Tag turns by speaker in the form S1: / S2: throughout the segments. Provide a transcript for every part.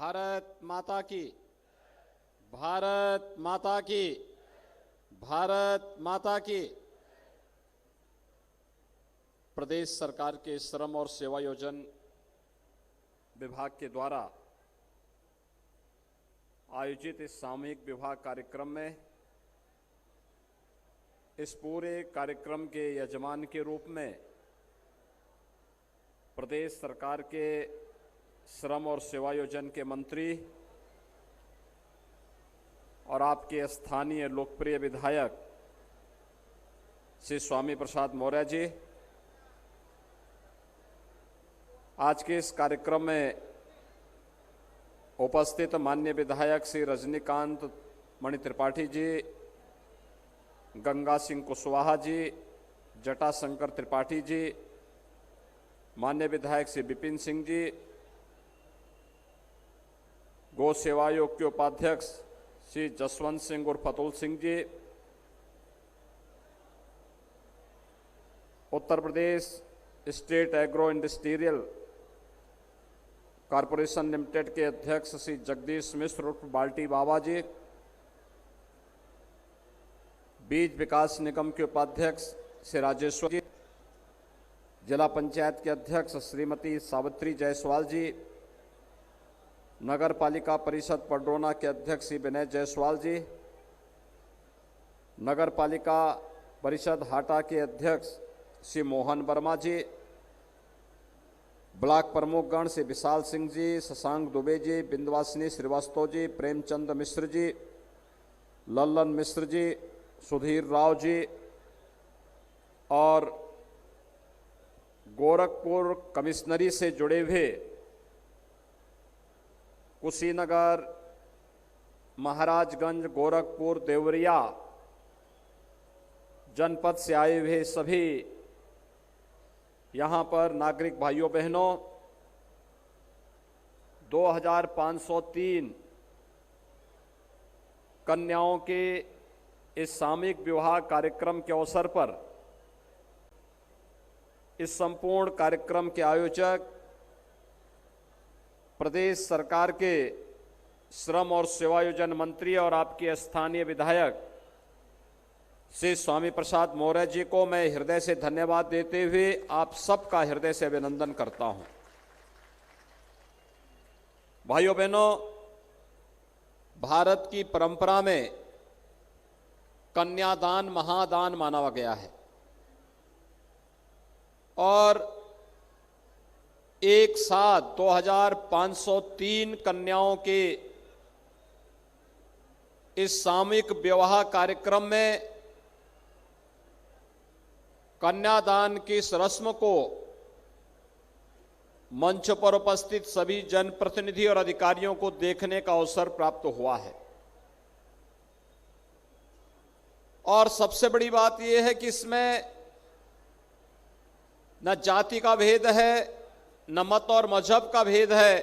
S1: भारत माता की, भारत माता की, भारत माता की। प्रदेश सरकार के श्रम और सेवा योजन विभाग के द्वारा आयोजित इस सामूहिक विवाह कार्यक्रम में इस पूरे कार्यक्रम के यजमान के रूप में प्रदेश सरकार के श्रम और सेवा योजन के मंत्री और आपके स्थानीय लोकप्रिय विधायक श्री स्वामी प्रसाद मौर्य जी, आज के इस कार्यक्रम में उपस्थित माननीय विधायक श्री रजनीकांत मणि त्रिपाठी जी, गंगा सिंह कुशवाहा जी, जटाशंकर त्रिपाठी जी, माननीय विधायक श्री विपिन सिंह जी, गौ सेवा आयोग के उपाध्यक्ष श्री जसवंत सिंह उर्फ Atul Singh ji, Uttar Pradesh state agro industrial corporation limited के अध्यक्ष श्री जगदीश मिश्र उर्फ बाल्टी बाबा जी, बीज विकास निगम के उपाध्यक्ष श्री राजेश्वर जी, जिला पंचायत के अध्यक्ष श्रीमती सावित्री जायसवाल जी, नगर पालिका परिषद पडरौना के अध्यक्ष श्री विनय जायसवाल जी, नगर पालिका परिषद हाटा के अध्यक्ष श्री मोहन वर्मा जी, ब्लॉक प्रमुखगण श्री विशाल सिंह जी, शशांक दुबे जी, बिंदवासिनी श्रीवास्तव जी, प्रेमचंद मिश्र जी, लल्लन मिश्र जी, सुधीर राव जी और गोरखपुर कमिश्नरी से जुड़े हुए कुशीनगर, महाराजगंज, गोरखपुर, देवरिया जनपद से आए हुए सभी यहाँ पर नागरिक भाइयों बहनों, 2503 कन्याओं के इस सामूहिक विवाह कार्यक्रम के अवसर पर इस संपूर्ण कार्यक्रम के आयोजक प्रदेश सरकार के श्रम और सेवा योजन मंत्री और आपके स्थानीय विधायक श्री स्वामी प्रसाद मौर्य जी को मैं हृदय से धन्यवाद देते हुए आप सबका हृदय से अभिनंदन करता हूं। भाइयों बहनों, भारत की परंपरा में कन्यादान महादान माना गया है और एक साथ 2503 कन्याओं के इस सामूहिक विवाह कार्यक्रम में कन्यादान की इस रस्म को मंच पर उपस्थित सभी जनप्रतिनिधि और अधिकारियों को देखने का अवसर प्राप्त हुआ है। और सबसे बड़ी बात यह है कि इसमें न जाति का भेद है, न मत और मजहब का भेद है,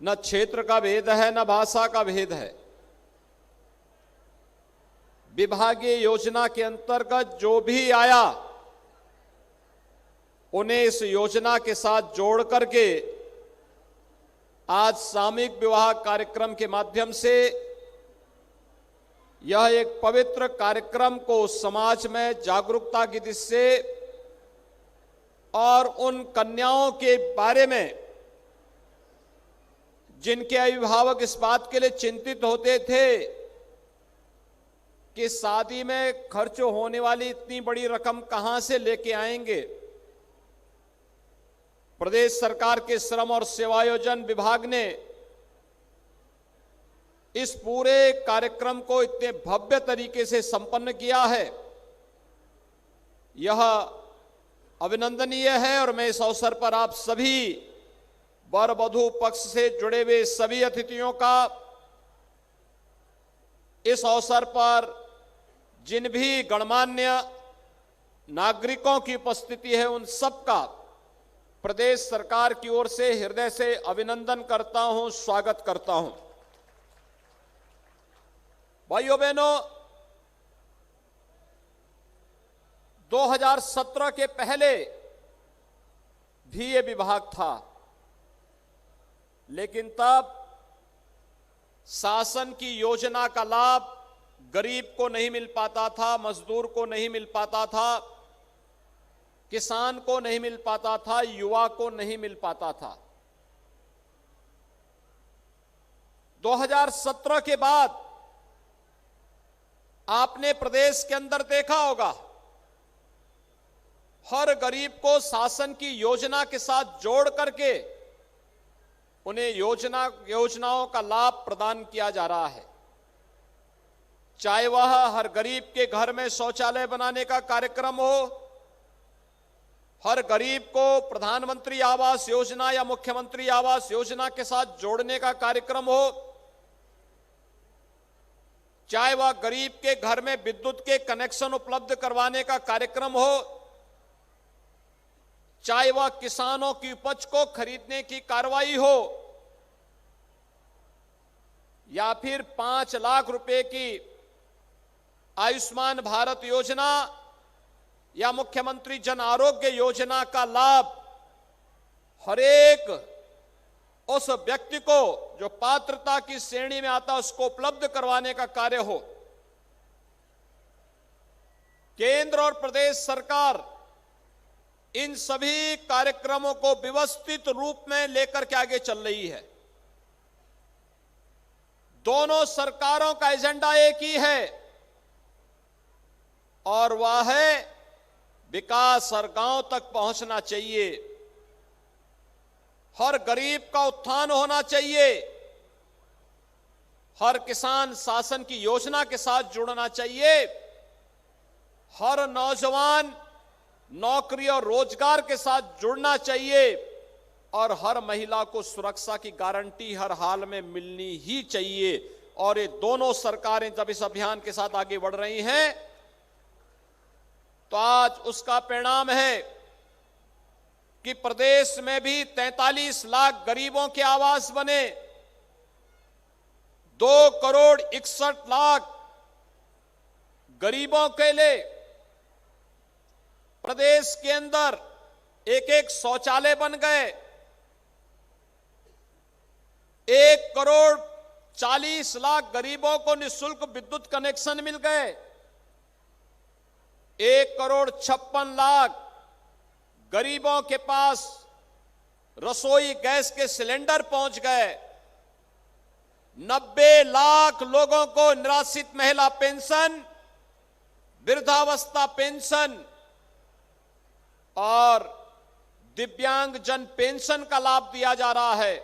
S1: न क्षेत्र का भेद है, न भाषा का भेद है। विभागीय योजना के अंतर्गत जो भी आया उन्हें इस योजना के साथ जोड़ करके आज सामूहिक विवाह कार्यक्रम के माध्यम से यह एक पवित्र कार्यक्रम को समाज में जागरूकता की दृष्टि से और उन कन्याओं के बारे में जिनके अभिभावक इस बात के लिए चिंतित होते थे कि शादी में खर्च होने वाली इतनी बड़ी रकम कहां से लेके आएंगे, प्रदेश सरकार के श्रम और सेवायोजन विभाग ने इस पूरे कार्यक्रम को इतने भव्य तरीके से संपन्न किया है। यह अभिनंदनीय है और मैं इस अवसर पर आप सभी वर वधू पक्ष से जुड़े हुए सभी अतिथियों का, इस अवसर पर जिन भी गणमान्य नागरिकों की उपस्थिति है उन सबका प्रदेश सरकार की ओर से हृदय से अभिनंदन करता हूं, स्वागत करता हूं। भाइयों बहनों, 2017 के पहले भी ये विभाग था लेकिन तब शासन की योजना का लाभ गरीब को नहीं मिल पाता था, मजदूर को नहीं मिल पाता था, किसान को नहीं मिल पाता था, युवा को नहीं मिल पाता था। 2017 के बाद आपने प्रदेश के अंदर देखा होगा, हर गरीब को शासन की योजना के साथ जोड़ करके उन्हें योजनाओं का लाभ प्रदान किया जा रहा है। चाहे वह हर गरीब के घर में शौचालय बनाने का कार्यक्रम हो, हर गरीब को प्रधानमंत्री आवास योजना या मुख्यमंत्री आवास योजना के साथ जोड़ने का कार्यक्रम हो, चाहे वह गरीब के घर में विद्युत के कनेक्शन उपलब्ध करवाने का कार्यक्रम हो, चाहे वह किसानों की उपज को खरीदने की कार्रवाई हो, या फिर 5 लाख रुपए की आयुष्मान भारत योजना या मुख्यमंत्री जन आरोग्य योजना का लाभ हर एक उस व्यक्ति को जो पात्रता की श्रेणी में आता है उसको उपलब्ध करवाने का कार्य हो। केंद्र और प्रदेश सरकार इन सभी कार्यक्रमों को व्यवस्थित रूप में लेकर के आगे चल रही है। दोनों सरकारों का एजेंडा एक ही है और वह है विकास हर गांव तक पहुंचना चाहिए, हर गरीब का उत्थान होना चाहिए, हर किसान शासन की योजना के साथ जुड़ना चाहिए, हर नौजवान नौकरी और रोजगार के साथ जुड़ना चाहिए और हर महिला को सुरक्षा की गारंटी हर हाल में मिलनी ही चाहिए। और ये दोनों सरकारें जब इस अभियान के साथ आगे बढ़ रही हैं तो आज उसका परिणाम है कि प्रदेश में भी 43 लाख गरीबों के आवास बने, 2 करोड़ 61 लाख गरीबों के लिए प्रदेश के अंदर एक शौचालय बन गए, 1 करोड़ 40 लाख गरीबों को निःशुल्क विद्युत कनेक्शन मिल गए, 1 करोड़ 56 लाख गरीबों के पास रसोई गैस के सिलेंडर पहुंच गए, 90 लाख लोगों को निराश्रित महिला पेंशन, वृद्धावस्था पेंशन और दिव्यांग जन पेंशन का लाभ दिया जा रहा है।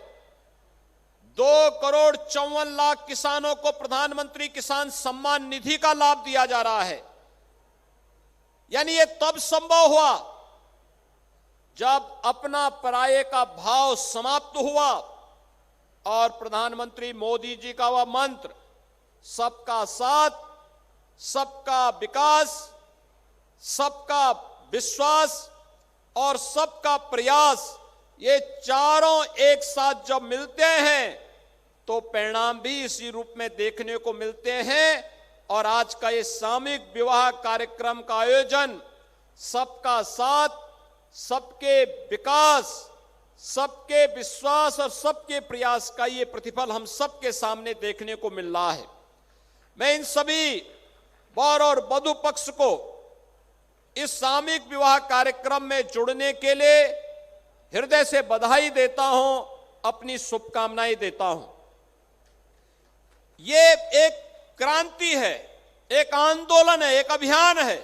S1: 2 करोड़ 54 लाख किसानों को प्रधानमंत्री किसान सम्मान निधि का लाभ दिया जा रहा है। यानी ये तब संभव हुआ जब अपना पराये का भाव समाप्त हुआ और प्रधानमंत्री मोदी जी का वह मंत्र सबका साथ, सबका विकास, सबका विश्वास और सबका प्रयास, ये चारों एक साथ जब मिलते हैं तो परिणाम भी इसी रूप में देखने को मिलते हैं। और आज का ये सामूहिक विवाह कार्यक्रम का आयोजन सबका साथ, सबके विकास, सबके विश्वास और सबके प्रयास का ये प्रतिफल हम सबके सामने देखने को मिल रहा है। मैं इन सभी वर और वधू पक्ष को इस सामूहिक विवाह कार्यक्रम में जुड़ने के लिए हृदय से बधाई देता हूं, अपनी शुभकामनाएं देता हूं। ये एक क्रांति है, एक आंदोलन है, एक अभियान है।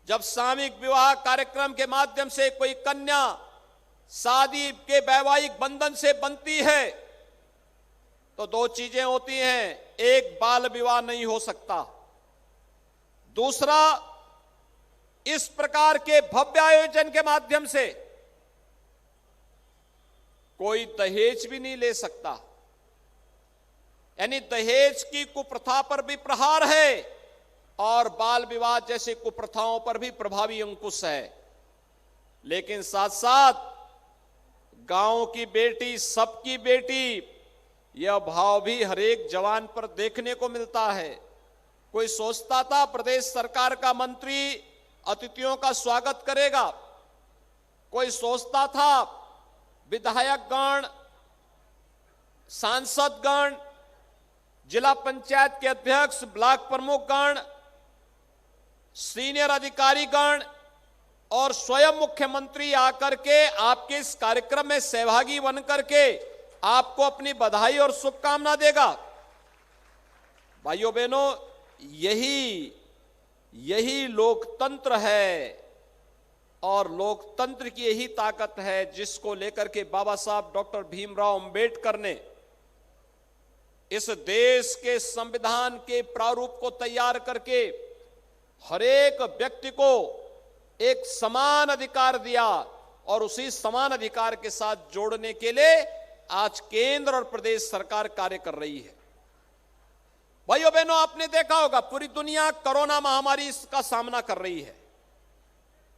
S1: जब सामूहिक विवाह कार्यक्रम के माध्यम से कोई कन्या शादी के वैवाहिक बंधन से बनती है तो 2 चीजें होती हैं, एक बाल विवाह नहीं हो सकता, दूसरा इस प्रकार के भव्य आयोजन के माध्यम से कोई दहेज भी नहीं ले सकता। यानी दहेज की कुप्रथा पर भी प्रहार है और बाल विवाह जैसे कुप्रथाओं पर भी प्रभावी अंकुश है। लेकिन साथ साथ गांव की बेटी सबकी बेटी, यह भाव भी हर एक जवान पर देखने को मिलता है। कोई सोचता था प्रदेश सरकार का मंत्री अतिथियों का स्वागत करेगा, कोई सोचता था विधायकगण, सांसदगण, जिला पंचायत के अध्यक्ष, ब्लॉक प्रमुखगण, सीनियर अधिकारीगण और स्वयं मुख्यमंत्री आकर के आपके इस कार्यक्रम में सहभागी बनकर के आपको अपनी बधाई और शुभकामना देगा। भाइयों बहनों, यही लोकतंत्र है और लोकतंत्र की यही ताकत है जिसको लेकर के बाबा साहब डॉक्टर भीमराव अंबेडकर ने इस देश के संविधान के प्रारूप को तैयार करके हर एक व्यक्ति को एक समान अधिकार दिया और उसी समान अधिकार के साथ जोड़ने के लिए आज केंद्र और प्रदेश सरकार कार्य कर रही है। भाइयों बहनों, आपने देखा होगा पूरी दुनिया कोरोना महामारी का सामना कर रही है।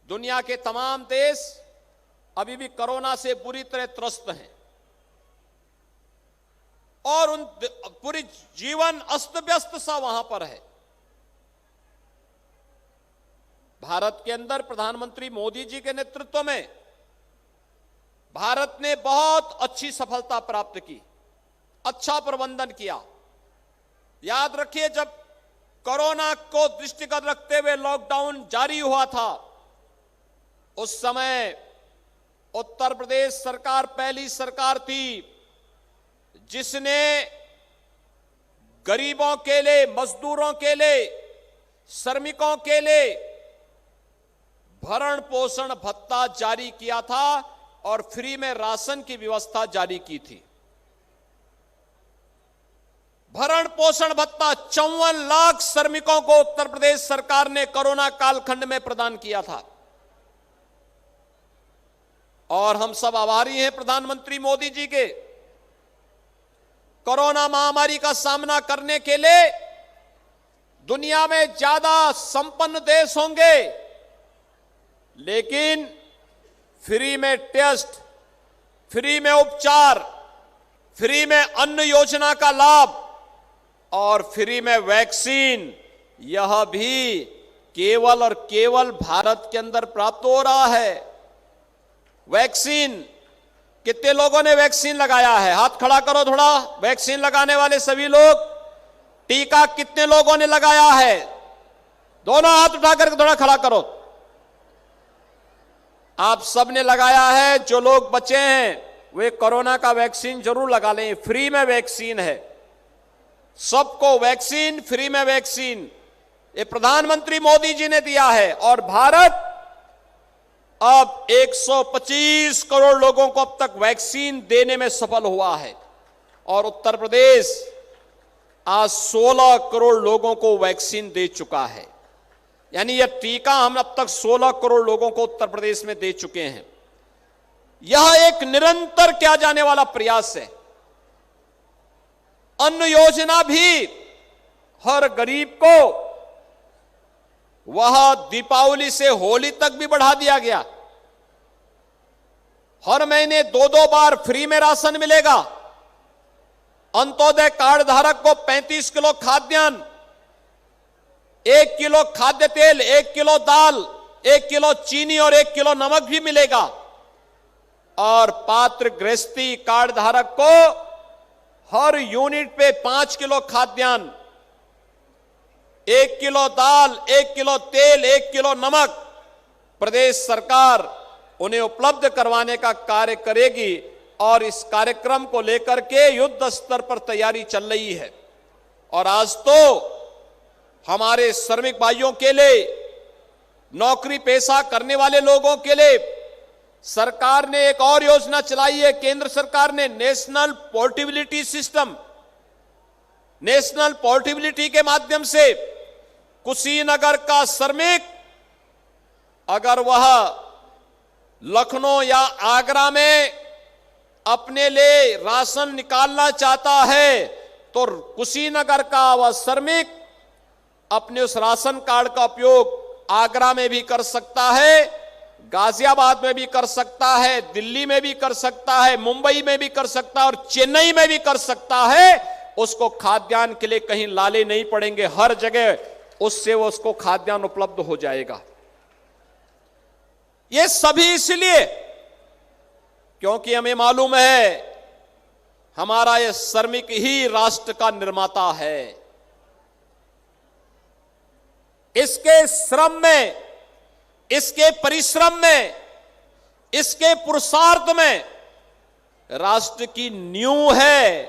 S1: दुनिया के तमाम देश अभी भी कोरोना से बुरी तरह त्रस्त हैं और उन पूरी जीवन अस्त व्यस्त सा वहां पर है। भारत के अंदर प्रधानमंत्री मोदी जी के नेतृत्व में भारत ने बहुत अच्छी सफलता प्राप्त की, अच्छा प्रबंधन किया। याद रखिए, जब कोरोना को दृष्टिगत रखते हुए लॉकडाउन जारी हुआ था, उस समय उत्तर प्रदेश सरकार पहली सरकार थी जिसने गरीबों के लिए, मजदूरों के लिए, श्रमिकों के लिए भरण पोषण भत्ता जारी किया था और फ्री में राशन की व्यवस्था जारी की थी। भरण पोषण भत्ता 54 लाख श्रमिकों को उत्तर प्रदेश सरकार ने कोरोना कालखंड में प्रदान किया था और हम सब आभारी हैं प्रधानमंत्री मोदी जी के। कोरोना महामारी का सामना करने के लिए दुनिया में ज्यादा संपन्न देश होंगे, लेकिन फ्री में टेस्ट, फ्री में उपचार, फ्री में अन्न योजना का लाभ और फ्री में वैक्सीन, यह भी केवल और केवल भारत के अंदर प्राप्त हो रहा है। वैक्सीन, कितने लोगों ने वैक्सीन लगाया है? हाथ खड़ा करो थोड़ा। वैक्सीन लगाने वाले सभी लोग। टीका कितने लोगों ने लगाया है? दोनों हाथ उठाकर थोड़ा खड़ा करो। आप सब ने लगाया है। जो लोग बचे हैं वे कोरोना का वैक्सीन जरूर लगा लें। फ्री में वैक्सीन है, सबको वैक्सीन, फ्री में वैक्सीन, ये प्रधानमंत्री मोदी जी ने दिया है और भारत अब 125 करोड़ लोगों को अब तक वैक्सीन देने में सफल हुआ है और उत्तर प्रदेश आज 16 करोड़ लोगों को वैक्सीन दे चुका है। यानी यह टीका हम अब तक 16 करोड़ लोगों को उत्तर प्रदेश में दे चुके हैं। यह एक निरंतर किया जाने वाला प्रयास है। अन्न योजना भी हर गरीब को वह दीपावली से होली तक भी बढ़ा दिया गया। हर महीने 2-2 बार फ्री में राशन मिलेगा। अंत्योदय कार्ड धारक को 35 किलो खाद्यान्न, 1 किलो खाद्य तेल, 1 किलो दाल, 1 किलो चीनी और 1 किलो नमक भी मिलेगा। और पात्र गृहस्थी कार्ड धारक को हर यूनिट पे 5 किलो खाद्यान्न, 1 किलो दाल, 1 किलो तेल, 1 किलो नमक प्रदेश सरकार उन्हें उपलब्ध करवाने का कार्य करेगी और इस कार्यक्रम को लेकर के युद्ध स्तर पर तैयारी चल रही है। और आज तो हमारे श्रमिक भाइयों के लिए, नौकरी पेशा करने वाले लोगों के लिए सरकार ने एक और योजना चलाई है। केंद्र सरकार ने national portability system, national portability के माध्यम से कुशीनगर का श्रमिक अगर वह लखनऊ या आगरा में अपने लिए राशन निकालना चाहता है तो कुशीनगर का वह श्रमिक अपने उस राशन कार्ड का उपयोग आगरा में भी कर सकता है, गाजियाबाद में भी कर सकता है, दिल्ली में भी कर सकता है, मुंबई में भी कर सकता है और चेन्नई में भी कर सकता है। उसको खाद्यान्न के लिए कहीं लाले नहीं पड़ेंगे, हर जगह उससे वो उसको खाद्यान्न उपलब्ध हो जाएगा। ये सभी इसलिए क्योंकि हमें मालूम है हमारा यह श्रमिक ही राष्ट्र का निर्माता है। इसके श्रम में, इसके परिश्रम में, इसके पुरुषार्थ में राष्ट्र की नींव है।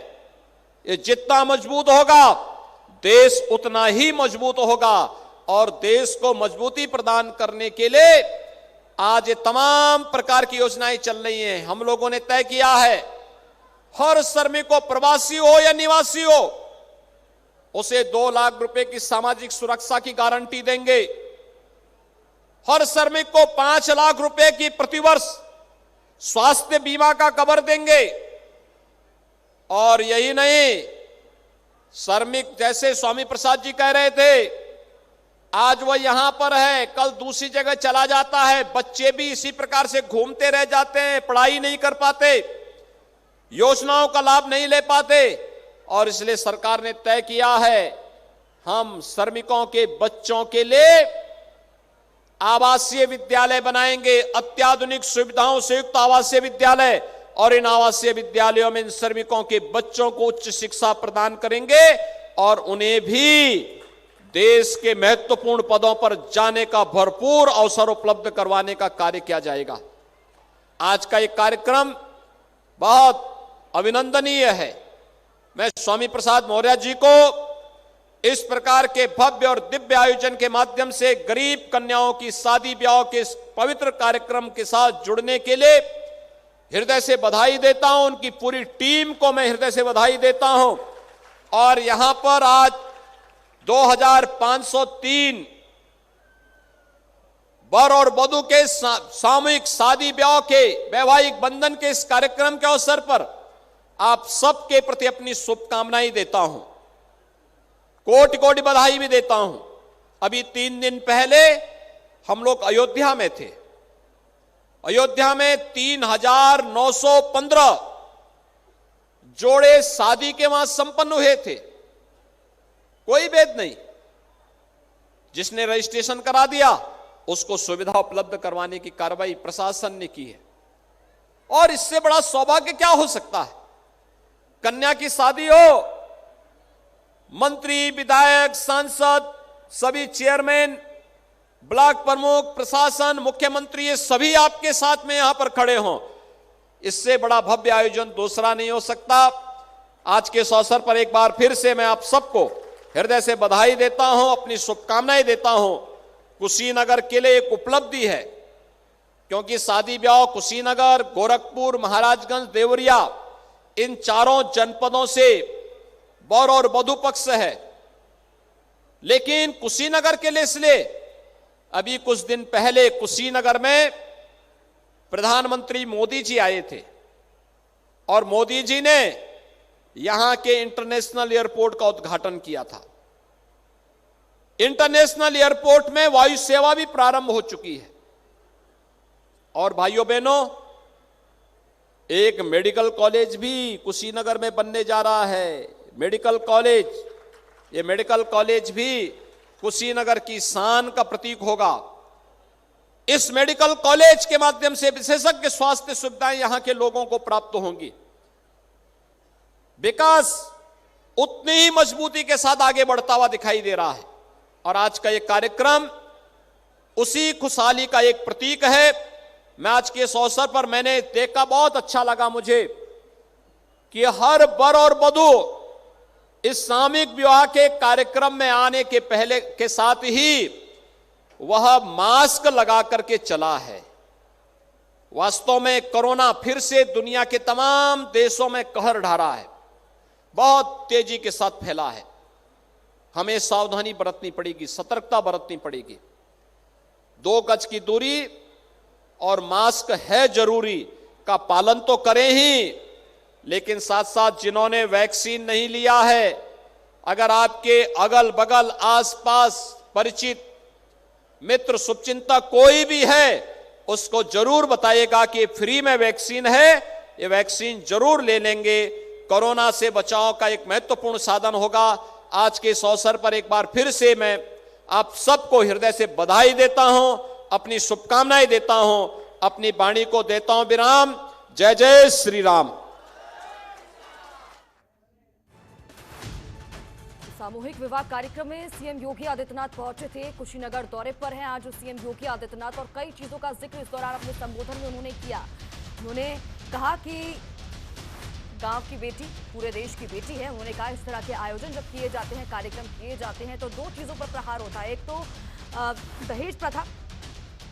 S1: ये जितना मजबूत होगा देश उतना ही मजबूत होगा, और देश को मजबूती प्रदान करने के लिए आज ये तमाम प्रकार की योजनाएं चल रही हैं। हम लोगों ने तय किया है हर श्रमिक को, प्रवासी हो या निवासी हो, उसे 2 लाख रुपए की सामाजिक सुरक्षा की गारंटी देंगे। हर श्रमिक को 5 लाख रुपए की प्रतिवर्ष स्वास्थ्य बीमा का कवर देंगे। और यही नहीं, श्रमिक जैसे स्वामी प्रसाद जी कह रहे थे, आज वह यहां पर है, कल दूसरी जगह चला जाता है। बच्चे भी इसी प्रकार से घूमते रह जाते हैं, पढ़ाई नहीं कर पाते, योजनाओं का लाभ नहीं ले पाते। और इसलिए सरकार ने तय किया है हम श्रमिकों के बच्चों के लिए आवासीय विद्यालय बनाएंगे, अत्याधुनिक सुविधाओं से युक्त आवासीय विद्यालय। और इन आवासीय विद्यालयों में इन श्रमिकों के बच्चों को उच्च शिक्षा प्रदान करेंगे और उन्हें भी देश के महत्वपूर्ण पदों पर जाने का भरपूर अवसर उपलब्ध करवाने का कार्य किया जाएगा। आज का ये कार्यक्रम बहुत अभिनंदनीय है। मैं स्वामी प्रसाद मौर्य जी को इस प्रकार के भव्य और दिव्य आयोजन के माध्यम से गरीब कन्याओं की शादी ब्याह के इस पवित्र कार्यक्रम के साथ जुड़ने के लिए हृदय से बधाई देता हूं। उनकी पूरी टीम को मैं हृदय से बधाई देता हूं। और यहां पर आज 2503 वर और वधू के सामूहिक शादी ब्याह के वैवाहिक बंधन के इस कार्यक्रम के अवसर पर आप सबके प्रति अपनी शुभकामनाएं देता हूं, कोटि कोटि बधाई भी देता हूं। अभी 3 दिन पहले हम लोग अयोध्या में थे। अयोध्या में 3915 जोड़े शादी के वहां संपन्न हुए थे। कोई भेद नहीं, जिसने रजिस्ट्रेशन करा दिया उसको सुविधा उपलब्ध करवाने की कार्रवाई प्रशासन ने की है। और इससे बड़ा सौभाग्य क्या हो सकता है? कन्या की शादी हो, मंत्री, विधायक, सांसद, सभी चेयरमैन, ब्लॉक प्रमुख, प्रशासन, मुख्यमंत्री, ये सभी आपके साथ में यहां पर खड़े हों। इससे बड़ा भव्य आयोजन दूसरा नहीं हो सकता। आज के इस अवसर पर एक बार फिर से मैं आप सबको हृदय से बधाई देता हूं, अपनी शुभकामनाएं देता हूं। कुशीनगर के लिए एक उपलब्धि है, क्योंकि शादी ब्याह कुशीनगर, गोरखपुर, महाराजगंज, देवरिया, इन चारों जनपदों से वर और वधू पक्ष है। लेकिन कुशीनगर के लिए इसलिए अभी कुछ दिन पहले कुशीनगर में प्रधानमंत्री मोदी जी आए थे और मोदी जी ने यहां के इंटरनेशनल एयरपोर्ट का उद्घाटन किया था। इंटरनेशनल एयरपोर्ट में वायु सेवा भी प्रारंभ हो चुकी है। और भाइयों बहनों, एक मेडिकल कॉलेज भी कुशीनगर में बनने जा रहा है। मेडिकल कॉलेज, ये मेडिकल कॉलेज भी कुशीनगर की शान का प्रतीक होगा। इस मेडिकल कॉलेज के माध्यम से विशेषज्ञ स्वास्थ्य सुविधाएं यहां के लोगों को प्राप्त होंगी। विकास उतनी ही मजबूती के साथ आगे बढ़ता हुआ दिखाई दे रहा है। और आज का यह कार्यक्रम उसी खुशहाली का एक प्रतीक है। मैं आज के इस अवसर पर मैंने देखा, बहुत अच्छा लगा मुझे कि हर वर और वधू इस सामूहिक विवाह के कार्यक्रम में आने के पहले के साथ ही वह मास्क लगा करके चला है। वास्तव में कोरोना फिर से दुनिया के तमाम देशों में कहर ढा रहा है, बहुत तेजी के साथ फैला है। हमें सावधानी बरतनी पड़ेगी, सतर्कता बरतनी पड़ेगी। 2 गज की दूरी और मास्क है जरूरी का पालन तो करें ही, लेकिन साथ साथ जिन्होंने वैक्सीन नहीं लिया है, अगर आपके अगल बगल आसपास परिचित मित्र शुभचिंतक कोई भी है, उसको जरूर बताइएगा कि फ्री में वैक्सीन है, ये वैक्सीन जरूर ले लेंगे। कोरोना से बचाव का एक महत्वपूर्ण साधन होगा। आज के इस अवसर पर एक बार फिर से मैं आप सबको हृदय से बधाई देता हूं, अपनी शुभकामनाएं देता हूं, अपनी वाणी को देता हूं विराम। जय जय श्री राम।
S2: सामूहिक विवाह कार्यक्रम में सीएम योगी आदित्यनाथ पहुंचे थे। कुशीनगर दौरे पर हैं आज सीएम योगी आदित्यनाथ और कई चीजों का जिक्र इस दौरान अपने संबोधन में उन्होंने किया। उन्होंने कहा कि गांव की बेटी पूरे देश की बेटी है। उन्होंने कहा इस तरह के आयोजन जब किए जाते हैं, कार्यक्रम किए जाते हैं तो दो चीजों पर प्रहार होता है, एक तो दहेज प्रथा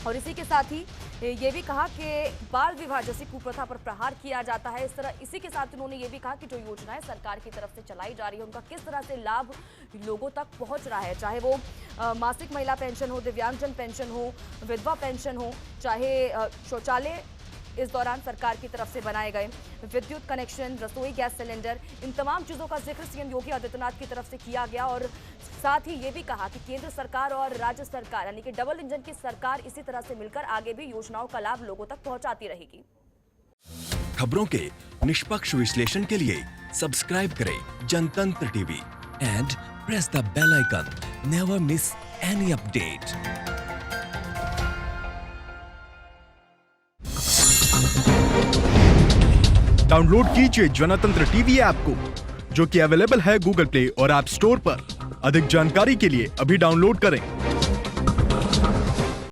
S2: और इसी के साथ ही ये भी कहा कि बाल विवाह जैसी कुप्रथा पर प्रहार किया जाता है। इस तरह इसी के साथ उन्होंने ये भी कहा कि जो योजनाएं सरकार की तरफ से चलाई जा रही है उनका किस तरह से लाभ लोगों तक पहुंच रहा है, चाहे वो मासिक महिला पेंशन हो, दिव्यांगजन पेंशन हो, विधवा पेंशन हो, चाहे शौचालय इस दौरान सरकार की तरफ से बनाए गए, विद्युत कनेक्शन, रसोई गैस सिलेंडर, इन तमाम चीजों का जिक्र सीएम योगी आदित्यनाथ की तरफ से किया गया। और साथ ही ये भी कहा कि केंद्र सरकार और राज्य सरकार यानी कि डबल इंजन की सरकार इसी तरह से मिलकर आगे भी योजनाओं का लाभ लोगों तक पहुंचाती रहेगी।
S3: खबरों के निष्पक्ष विश्लेषण के लिए सब्सक्राइब करें Jantantra TV and press the bell icon. Never miss any update.
S4: Download कीजिए जनतंत्र टीवी ऐप को, जो कि अवेलेबल है गूगल प्ले और ऐप स्टोर पर। अधिक जानकारी के लिए अभी डाउनलोड करें।